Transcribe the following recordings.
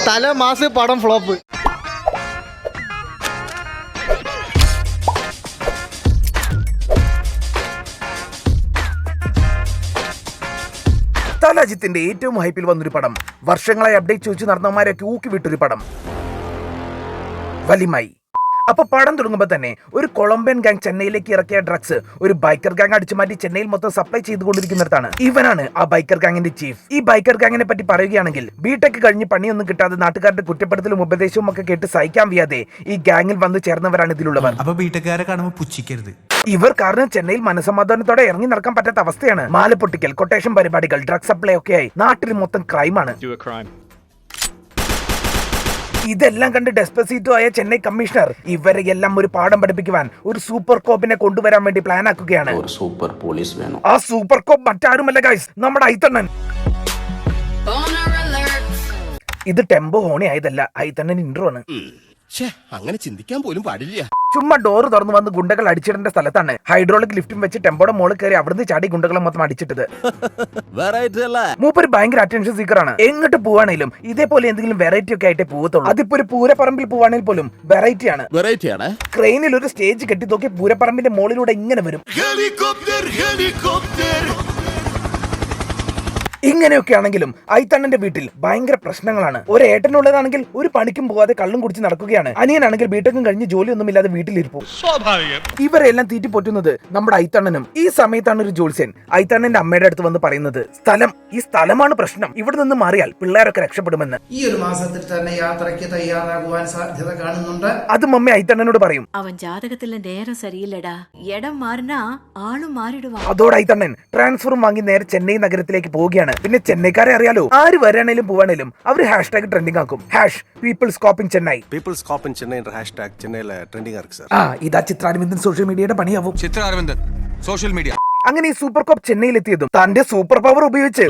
തല മാസ് പടം ഫ്ലോപ്പ്. തലാജിത്തിന്റെ ഏറ്റവും ഹൈപ്പിൽ വന്നൊരു പടം, വർഷങ്ങളായി അപ്ഡേറ്റ് ചോദിച്ചു നടന്നവന്മാരൊക്കെ ഊക്കി വിട്ടൊരു പടം, വലിമായി. അപ്പൊ പടം തുടങ്ങുമ്പോൾ തന്നെ ഒരു കൊളംബിയൻ ഗാങ് ചെന്നൈയിലേക്ക് ഇറക്കിയ ഡ്രഗ്സ് ഒരു ബൈക്കർ ഗാങ് അടിച്ചു മാറ്റി ചെന്നൈയിൽ മൊത്തം സപ്ലൈ ചെയ്തുകൊണ്ടിരിക്കുന്നിടത്താണ് ഇവനാണ് ആ ബൈക്കർ ഗാങ്ങിന്റെ ചീഫ്. ഈ ബൈക്കർ ഗാങ്ങിനെ പറ്റി പറയുകയാണെങ്കിൽ ബിടെക് കഴിഞ്ഞ് പണിയൊന്നും കിട്ടാതെ നാട്ടുകാരുടെ കുറ്റപ്പെടുത്തലും ഉപദേശവും ഒക്കെ കേട്ട് സഹിക്കാൻ വയ്യാതെ ഈ ഗാങ്ങിൽ വന്ന് ചേർന്നവരാണ് ഇതിലുള്ളവർ. അപ്പൊ ബിടെക്കാരെ കാണുമ്പോൾ പുച്ഛിക്കരുത്. ഇവർ കാരണം ചെന്നൈയിൽ മനസമാധാനത്തോടെ ഇറങ്ങി നടക്കാൻ പറ്റാത്ത അവസ്ഥയാണ്. മാല പൊട്ടിക്കൽ, കൊട്ടേഷൻ പരിപാടികൾ, ഡ്രഗ് സപ്ലൈ ഒക്കെയായി നാട്ടിൽ മൊത്തം ക്രൈമാണ്. ഇതെല്ലാം കണ്ട് ഡെസ്പെസീറ്റോ ആയ ചെന്നൈ കമ്മീഷണർ ഇവരെ എല്ലാം ഒരു പാഠം പഠിപ്പിക്കുവാൻ ഒരു സൂപ്പർ കോപ്പിനെ കൊണ്ടുവരാൻ വേണ്ടി പ്ലാൻ ആക്കുകയാണ്. സൂപ്പർ പോലീസ് വേണം. ആ സൂപ്പർ കോപ്പ് മറ്റാരുമല്ല ഗൈസ്, നമ്മുടെ ഐത്തണ്ണൻ. ഇത് ടെമ്പോ ഹോണി ആയതല്ല, ഐത്തണ്ണൻ ഇൻട്രോ ആണ്. അങ്ങനെ ചിന്തിക്കാൻ പോലും പാടില്ല. ചുമ്മാ ഡോറ് തുറന്നു വന്ന് ഗുണ്ടകൾ അടിച്ചിടേണ്ട സ്ഥലത്താണ് ഹൈഡ്രോളിക് ലിഫ്റ്റും വെച്ച് ടെമ്പോടെ മോളിൽ കയറി അവിടുന്ന് ചാടി ഗുണ്ടകളെ മൊത്തം അടിച്ചിട്ടത്. മൂപ്പര് ഭയങ്കര അറ്റൻഷൻ സീക്കറാണ്. എങ്ങോട്ട് പോവാണെങ്കിലും ഇതേപോലെ എന്തെങ്കിലും വെറൈറ്റി ഒക്കെ ആയിട്ടേ പോകത്തുള്ളൂ. അതിപ്പോ ഒരു പൂരപ്പറമ്പിൽ പോവാണെങ്കിൽ പോലും വെറൈറ്റി ആണ്. ക്രെയിനിൽ ഒരു സ്റ്റേജ് കെട്ടി നോക്കി പൂരപ്പറമ്പിന്റെ മോളിലൂടെ ഇങ്ങനെ വരും. ഇങ്ങനെയൊക്കെ ആണെങ്കിലും ഐത്തണ്ണന്റെ വീട്ടിൽ ഭയങ്കര പ്രശ്നങ്ങളാണ്. ഒരു ഏട്ടനുള്ളതാണെങ്കിൽ ഒരു പണിക്കും പോവാതെ കള്ളും കുടിച്ച് നടക്കുകയാണ്. അനിയനാണെങ്കിൽ ബിടെക്കും കഴിഞ്ഞ് ജോലിയൊന്നും ഇല്ലാതെ വീട്ടിലിരിക്കും. ഇവരെല്ലാം തീറ്റിപ്പൊറ്റുന്നത് നമ്മുടെ ഐത്തണ്ണനും. ഈ സമയത്താണ് ഒരു ജോത്സ്യൻ ഐത്തണ്ണന്റെ അമ്മയുടെ അടുത്ത് വന്ന് പറയുന്നത്, ഈ സ്ഥലമാണ് പ്രശ്നം, ഇവിടെ നിന്ന് മാറിയാൽ പിള്ളേരൊക്കെ രക്ഷപ്പെടുമെന്ന്. ഈ ഒരു മാസത്തിൽ തന്നെ യാത്രയ്ക്ക് തയ്യാറാകുവാൻ സാധ്യത കാണുന്നുണ്ട്. അത് മമ്മി ഐത്തണ്ണനോട് പറയും. അവൻ ജാതകത്തിലെ നേരം സരിയില്ലടാ, ഇടം മാറിനാ ആളും മാറിടുവാ. അതോടെ ഐത്തണ്ണൻ ട്രാൻസ്ഫറും വാങ്ങി നേരെ ചെന്നൈ നഗരത്തിലേക്ക് പോവുകയാണ്. പിന്നെ ചെന്നൈക്കാരെ അറിയാലോ, ആര് വരാണേലും പോവാണേലും അവര് ഹാഷ്ടാഗ് ട്രെൻഡിംഗ് ആക്കും. People's cop in Chennai. People's cop in Chennai എன்ற ഹാഷ്ടാഗ് ചെന്നൈയിലെ ട്രെൻഡിംഗ് ആർക്ക് സർ. ഇതാ ചിത്രാരവിന്ദൻ സോഷ്യൽ മീഡിയയുടെ പണിയാവും. Chithra Aravindan social media. അങ്ങനെ ഈ സൂപ്പർ കോപ്പ് ചെന്നൈയിൽ എത്തിയതും തന്റെ സൂപ്പർ പവർ ഉപയോഗിച്ച്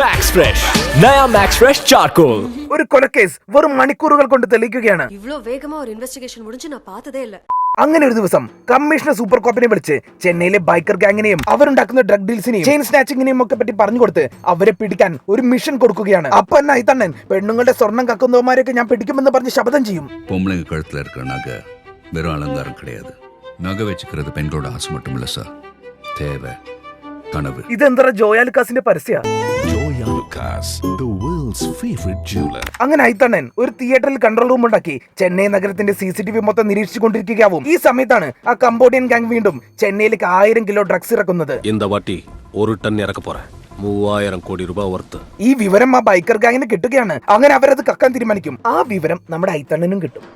മാക്സ് ഫ്രഷ് നയാ മാക്സ് ഫ്രഷ് ചാർക്കോൾ ഒരു കൊലക്കേസ് വെറും മണിക്കൂറുകൾ കൊണ്ട് തെളിയിക്കുകയാണ്. ഇവ്ளோ വേഗമാ ഒരു ഇൻവെസ്റ്റിഗേഷൻ മുടിஞ்சு நான் பார்த்ததே இல்ல. അങ്ങനെ ഒരു ദിവസം കമ്മീഷണർ സൂപ്പർ കോപ്പിനെ വിളിച്ച് ചെന്നൈയിലെ ബൈക്കർ ഗാങ്ങിനെയും അവരുണ്ടാക്കുന്ന ഡ്രഗ് ഡീൽസിനെയും ചെയിൻ സ്നാച്ചിങ്ങിനെയും ഒക്കെ പറ്റി പറഞ്ഞു കൊടുത്ത് അവരെ പിടിക്കാൻ ഒരു മിഷൻ കൊടുക്കുകയാണ്. അപ്പൊ എന്നാ ഐത്തണ്ണൻ പെണ്ണുങ്ങളുടെ സ്വർണം കക്കുന്നവന്മാരെയൊക്കെ ഞാൻ പിടിക്കുമെന്ന് പറഞ്ഞ് ശപഥം ചെയ്യും. பொம்பளைங்க கழுத்துல இருக்கிற நகை வெறும் அலங்காரம் கிடையாது. நகை வச்சுக்கிறது பெண்களோட ஆசை மட்டும் இல்ல சார், தேவை கனவு. ഇതെന്താ ജോയാ ലുക്കാസിന്റെ പരസ്യ. അങ്ങനെ ഐത്തണ്ണൻ ഒരു തിയേറ്ററിൽ കൺട്രോൾ റൂം ഉണ്ടാക്കി ചെന്നൈ നഗരത്തിന്റെ CCTV മൊത്തം നിരീക്ഷിച്ചുകൊണ്ടിരിക്കുകയാവും. ഈ സമയത്താണ് ആ കംബോഡിയൻ ഗാങ് വീണ്ടും ചെന്നൈയിലേക്ക് 1000 കിലോ ഡ്രഗ്സ് ഇറക്കുന്നത്. இந்த வாட்டி 1 டன் இறக்க போறேன், 3000 കോടി രൂപ വർത്ത്. ഈ വിവരം ആ ബൈക്കർ ഗാങ്ങിന് കിട്ടുകയാണ്. അങ്ങനെ അവരത് കക്കാൻ തീരുമാനിക്കും. ആ വിവരം നമ്മുടെ ഐത്തണ്ണനും കിട്ടും.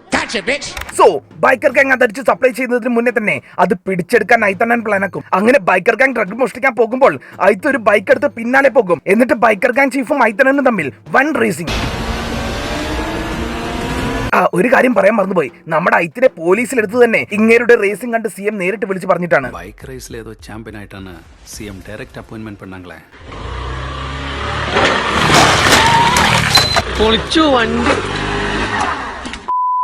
സോ ബൈക്കർ ഗാങ് അതടിച്ച് സപ്ലൈ ചെയ്യുന്നതിന് മുന്നേ തന്നെ അത് പിടിച്ചെടുക്കാൻ ഐത്തണ്ണൻ പ്ലാനാക്കും. അങ്ങനെ ബൈക്കർ ഗാങ് ഡ്രഗ് മോഷ്ടിക്കാൻ പോകുമ്പോൾ ഐത്ത ഒരു ബൈക്ക് എടുത്ത് പിന്നാലെ പോകും. എന്നിട്ട് ബൈക്കർ ഗാങ് ചീഫും ഐത്തണ്ണനും തമ്മിൽ വൻ റേസിംഗ്. ഒരു കാര്യം പറയാൻ മറന്നുപോയി, നമ്മുടെ ഐത്തിനെ പോലീസിലെടുത്ത് തന്നെ ഇങ്ങേരുടെ റേസിംഗ് കണ്ട് CM നേരിട്ട് വിളിച്ച് പറഞ്ഞിട്ടാണ്. ബൈക്ക് റേസിൽ ഏതോ ചാമ്പ്യൻ ആയിട്ടാണ് CM ഡയറക്റ്റ് അപ്പോയിന്റ്മെന്റ് பண்ணாங்களே.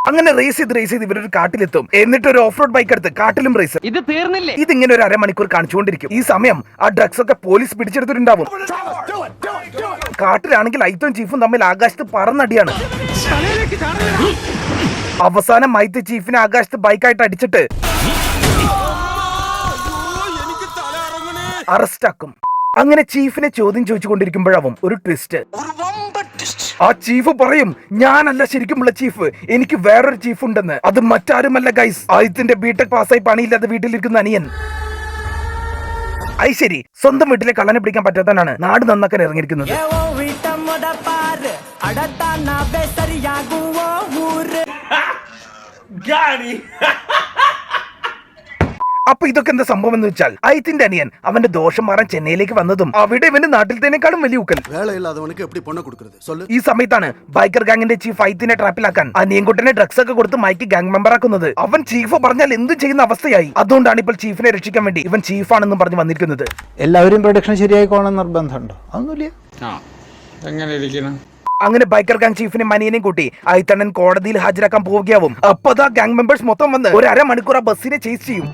അങ്ങനെ റേസ് ചെയ്ത് ഇവരൊരു കാട്ടിലെത്തും. എന്നിട്ട് ഒരു ഓഫ് റോഡ് ബൈക്ക് എടുത്ത് കാട്ടിലും റേസ്. ഇത് തീർന്നില്ലേ? ഇതിങ്ങനെ ഒരു അരമണിക്കൂർ കാണിച്ചുകൊണ്ടിരിക്കും. ഈ സമയം ആ ഡ്രഗ്സ് ഒക്കെ പോലീസ് പിടിച്ചെടുത്തിട്ടുണ്ടാവും. കാട്ടിലാണെങ്കിൽ ഐത്തും ചീഫും തമ്മിൽ ആകാശത്ത് പറന്നടിയാണ്. അവസാനം ഐത്ത് ചീഫിനെ ആകാശത്ത് ബൈക്കായിട്ട് അടിച്ചിട്ട് അറസ്റ്റ് ആക്കും. അങ്ങനെ ചീഫിനെ ചോദ്യം ചോദിച്ചുകൊണ്ടിരിക്കുമ്പോഴാവും ഒരു ട്വിസ്റ്റ്. ആ ചീഫ് പറയും, ഞാനല്ല ശരിക്കുമുള്ള ചീഫ്, എനിക്ക് വേറൊരു ചീഫ് ഉണ്ടെന്ന്. അത് മറ്റാരുമല്ല ഗൈസ്, ആദിത്യന്റെ ബിടെക് പാസ്സായി പണിയില്ലാതെ വീട്ടിലിരിക്കുന്ന അനിയൻ. ശരി, സ്വന്തം വീട്ടിലെ കള്ളനെ പിടിക്കാൻ പറ്റാത്തവനാണ് നാട് നന്നാക്കാൻ ഇറങ്ങിയിരിക്കുന്നത്. അപ്പൊ ഇതൊക്കെ എന്താ സംഭവം എന്ന് വെച്ചാൽ ഐത്തിന്റെ അനിയൻ അവന്റെ ദോഷം മാറാൻ ചെന്നൈയിലേക്ക് വന്നതും അവിടെ ഇവന്റെ നാട്ടിലത്തേക്കാളും വലിയ ഊക്കൽ. ഈ സമയത്താണ് ബൈക്കർ ഗാങ്ങിന്റെ ചീഫ് ഐത്തിനെ ട്രാപ്പിലാക്കാൻ അനിയൻകുട്ടനെ ഡ്രഗ്സ് ഒക്കെ കൊടുത്ത് മൈക്ക് ഗാങ് മെമ്പർ ആക്കുന്നത്. അവൻ ചീഫ് പറഞ്ഞാൽ എന്തും ചെയ്യുന്ന അവസ്ഥയായി. അതുകൊണ്ടാണ് ഇപ്പോൾ ചീഫിനെ രക്ഷിക്കാൻ വേണ്ടി ഇവൻ ചീഫാണെന്നും പറഞ്ഞു വന്നിരിക്കുന്നത്. എല്ലാവരും പ്രൊഡക്ഷൻ ശരിയായിക്കോണം നിർബന്ധമുണ്ടോ? ഒന്നുമില്ല. അങ്ങനെ ബൈക്കർ ഗാങ് ചീഫിനെ അനിയനെയും കൂട്ടി ഐത്തണ്ണൻ കോടതിയിൽ ഹാജരാക്കാൻ പോവുകയാവും. അപ്പൊ അതാ ഗാങ് മെമ്പേഴ്സ് മൊത്തം വന്ന് ഒരു അരമണിക്കൂർ ആ ബസ്സിനെ ചേസ് ചെയ്യും.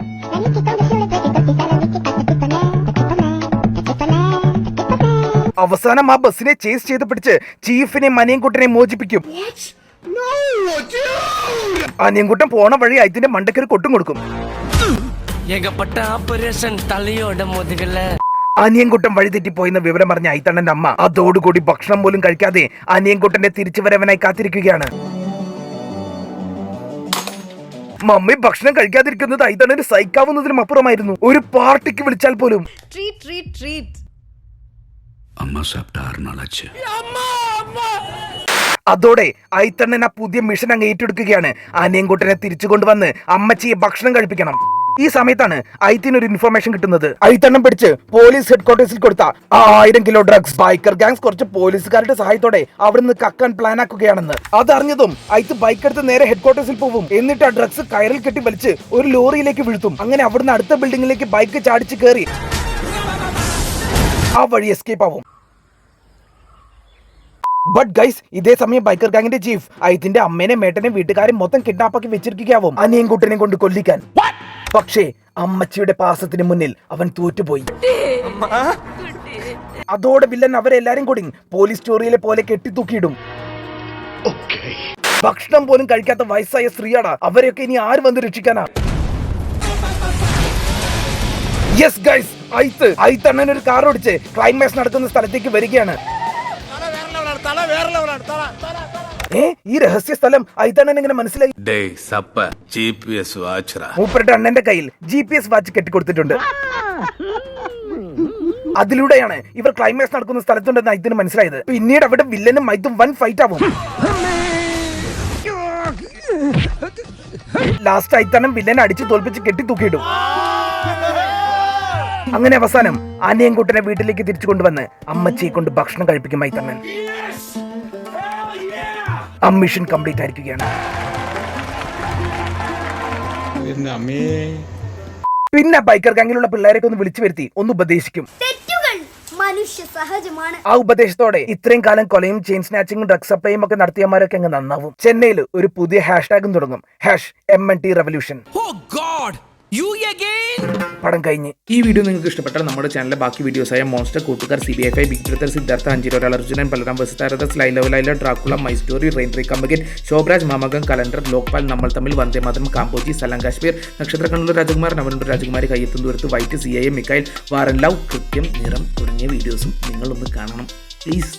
അവസാനം ആ ബസ്സിനെ ചേസ് ചെയ്ത് പിടിച്ച് ചീഫിനെ അനിയൻകുട്ടനെ മോചിപ്പിക്കും. അനിയൻകുട്ടൻ പോണ വഴി അയത്തിന്റെ മണ്ടക്കൊരു കൊട്ടും കൊടുക്കും. അനിയൻകുട്ടൻ വഴിതെറ്റിപ്പോയെന്ന് വിവരം പറഞ്ഞ ഐത്തണ്ണന്റെ അമ്മ അതോടുകൂടി ഭക്ഷണം പോലും കഴിക്കാതെ അനിയൻകുട്ടന്റെ തിരിച്ചുവരവനായി കാത്തിരിക്കുകയാണ്. മമ്മി ഭക്ഷണം കഴിക്കാതിരിക്കുന്നത് ഐത്തണ്ണന് സഹിക്കാവുന്നതിനും അപ്പുറമായിരുന്നു. ഒരു പാർട്ടിക്ക് വിളിച്ചാൽ പോലും അമ്മ സാപ്പിട്ട് 6 നാളാச்சு. അതോടെ ഐത്തണ്ണൻ ആ പുതിയ മിഷൻ അങ്ങ് ഏറ്റെടുക്കുകയാണ്. അനിയൻകുട്ടനെ തിരിച്ചു കൊണ്ടുവന്ന് അമ്മച്ചിയെ ഭക്ഷണം കഴിപ്പിക്കണം. ഈ സമയത്താണ് ഐത്തിന് ഒരു ഇൻഫർമേഷൻ കിട്ടുന്നത്. ഐത്തണ്ണം പിടിച്ച് പോലീസ് ഹെഡ്ക്വാർട്ടേഴ്സിൽ കൊടുത്ത 1000 കിലോ ഡ്രഗ്സ് ബൈക്കർ ഗാങ്സ് കുറച്ച് പോലീസുകാരുടെ സഹായത്തോടെ അവിടുന്ന് കക്കാൻ പ്ലാൻ ആക്കുകയാണെന്ന്. അതറിഞ്ഞതും ഐത്ത് ബൈക്ക് എടുത്ത് നേരെ ഹെഡ്ക്വാർട്ടേഴ്സിൽ പോകും. എന്നിട്ട് ആ ഡ്രഗ്സ് കയറിൽ കെട്ടി വലിച്ച് ഒരു ലോറിയിലേക്ക് വീഴ്ത്തും. അങ്ങനെ അവിടുന്ന് അടുത്ത ബിൽഡിംഗിലേക്ക് ബൈക്ക് ചാടിച്ച് കയറി ആ വഴി എസ്കേപ്പ് ആവും. ബട്ട് ഗൈസ്, ഇതേ സമയം ബൈക്കർ ഗാങ്ങിന്റെ ചീഫ് ഐത്തിന്റെ അമ്മേനെ മേട്ടനെ വീട്ടുകാരെ മൊത്തം കിഡ്നാപ്പാക്കി വെച്ചിരിക്കുകയാവും അനിയൻകുട്ടനെ കൊണ്ട് കൊല്ലിക്കാൻ. പക്ഷേ അമ്മച്ചിയുടെ പാസത്തിന് മുന്നിൽ അവൻ തോറ്റുപോയി. അതോടെ വില്ലൻ അവരെല്ലാരും കൂടി പോലീസ് സ്റ്റോറിയിലെ പോലെ കെട്ടിത്തൂക്കിയിടും. ഭക്ഷണം പോലും കഴിക്കാത്ത വയസ്സായ സ്ത്രീയാടാ. അവരെയൊക്കെ ഇനി ആര് വന്ന് രക്ഷിക്കാനാ? യെസ് ഗൈസ്, ഐത്തണ്ണൻ ഒരു കാർ ഓടിച്ച് ക്ലൈമാക്സ് നടക്കുന്ന സ്ഥലത്തേക്ക് വരികയാണ്. ഈ രഹസ്യ സ്ഥലം ഐത്തണ്ണൻ എങ്ങനെ മനസ്സിലായി? മൂപ്പരുടെ അണ്ണന്റെ കയ്യിൽ GPS വാച്ച് കെട്ടിക്കൊടുത്തിട്ടുണ്ട്. അതിലൂടെയാണ് ഇവർ ക്ലൈമാക്സ് നടക്കുന്ന സ്ഥലത്തുണ്ടെന്ന് ഐത്തിന് മനസ്സിലായത്. പിന്നീട് അവിടെ വില്ലനും മൈത്തും വൻ ഫൈറ്റ് ആവും. ലാസ്റ്റ് ഐത്തണ്ണൻ വില്ലനെ അടിച്ച് തോൽപ്പിച്ച് കെട്ടിത്തൂക്കിയിടും. അങ്ങനെ അവസാനം അനിയൻകുട്ടനെ വീട്ടിലേക്ക് തിരിച്ചു കൊണ്ടുവന്ന് അമ്മച്ചിയെ കൊണ്ട് ഭക്ഷണം കഴിപ്പിക്കും ഐത്തണ്ണൻ. ആ മിഷൻ കംപ്ലീറ്റ് ആയിരിക്കുകയാണ്. പിന്നെ ബൈക്കർ ഗാങ്ങിലുള്ള പിള്ളേരൊക്കെ ഒന്ന് വിളിച്ചു വരുത്തി ഒന്ന് ഉപദേശിക്കും. ആ ഉപദേശത്തോടെ ഇത്രയും കാലം കൊലയും ചെയിൻ സ്നാച്ചിങ്ങും ഡ്രഗ് സപ്ലൈയും ഒക്കെ നടത്തിയമാരൊക്കെ അങ്ങ് നന്നാവും. ചെന്നൈയിൽ ഒരു പുതിയ #ടാഗും തുടങ്ങും. #MNT Revolution. പടം കഴിഞ്ഞ്. ഈ വീഡിയോ നിങ്ങൾക്ക് ഇഷ്ടപ്പെട്ടാൽ നമ്മുടെ ചാനലിലെ ബാക്കി വീഡിയോസായ മോൺസ്റ്റർ, കൂട്ടുകാർ, CBI5, ബിഗ് ബ്രദർ, സിദ്ധാർത്ഥ, അഞ്ചിരോ, അർജുനൻ, ബലറാം, വസുതാരദാസ്, Laila, Dracula, my story, rain tree കമ്പഗൻ, ശോഭരാജ്, മാമകം, കലണ്ടർ, ലോക്പാൽ, നമ്മൾ തമ്മിൽ, വന്ദേ മാതരം, കാമ്പോജി, സലാം കാശ്മീർ, നക്ഷത്ര കണ്ണൂർ രാജകുമാർ, നവനുണ്ട് രാജകുമാരി, കയ്യെത്തും ദൂരത്ത്, വൈറ്റ്, CIA, മിക്കായിൽ, വാറൻ ലവ്, കൃത്യം, നിറം തുടങ്ങിയ വീഡിയോസും നിങ്ങളൊന്ന് കാണണം പ്ലീസ്.